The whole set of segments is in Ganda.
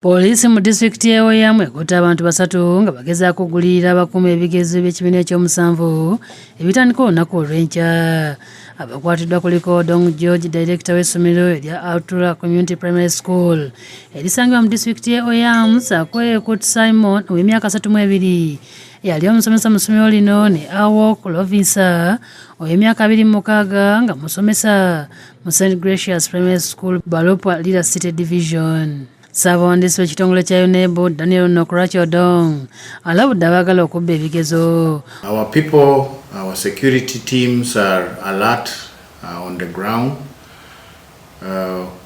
Poliisi mu disitulikiti y'e Oyamu ekutte abantu 3 nga bagezaako okugulirira abakuuma ebigezo by'ekibiina ekyomusanvu ebitandika olunaku olw'enkya. Abakwatiddwa kuliko Dong George, Director w'essomero erya Altura Community Primary School erisangibwa mu disitulikiti y'e Oyamu, ssaako Ekutte Simon ow'emyaka 32 yali omusomesa mu ssomero lino ne Awok Lovisa ow'emyaka 26 nga musomesa mu St. Gracious Primary School, Balopwa Lira City Division. Ssaabawandiisi w'ekitongole kya UNEB Daniel Nokurachi Odong alabudde abaagala okubba ebigezo. Our people, our security teams are alert on the ground.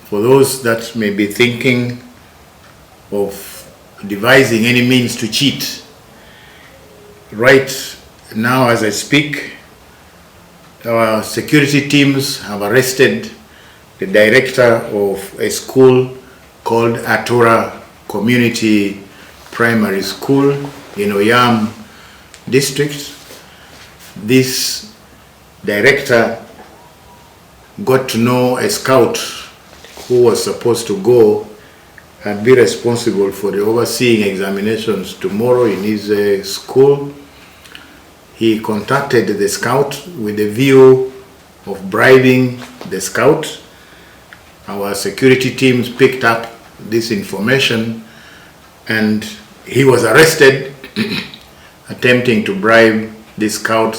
For those that may be thinking of devising any means to cheat, right now as I speak, our security teams have arrested the director of a school called Altura Community Primary School in Oyam district. This director got to know a scout who was supposed to go and be responsible for the overseeing examinations tomorrow in his school. He contacted the scout with the view of bribing the scout. Our security teams picked up this information and he was arrested attempting to bribe the scout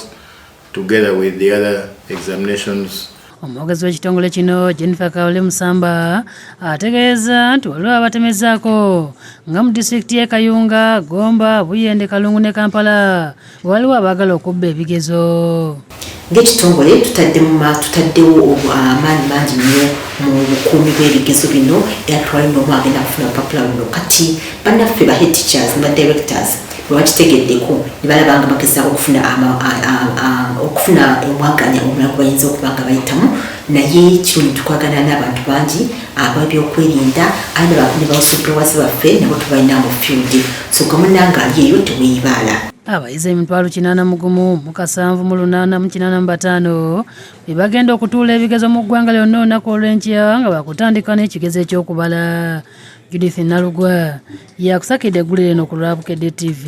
together with the other examinations. Omwogezi w'ekitongole kino Jennifer Kaole Musamba ategeeza nti waliwo abatemezaako nga mu disitulikiti y'e Kayunga, Gomba, Buyende, Kalungu ne Kampala waliwo abaagala okubba ebigezo. Ng'ekitongole tutaddewo amaanyi mangi nnyo mu bukuumi bw'ebigezo bino era twalina omu agenda kufuna olupapula luno. Kati bannaffe ba head teachers ne ba directors bwe bakitegeddeko ne balaba nga bagezaako okufuna omwaganya omulago bayinza okuba nga bayitamu, naye kirungi tukwagana n'abantu bangi ab'ebyokwerinda ate ne basuperwazi baffe nabo tubalina mu field, so gamunanga ali eyo teweeyibaala. Abayizi 7,785 be bagenda okutuula ebigezo mu ggwanga lyonna olunaku olw'enkya nga bakutandika n'ekigezo eky'okubala. Judith Nalugwa yakusakidde eggulire eno ku lwa Bukedde TV.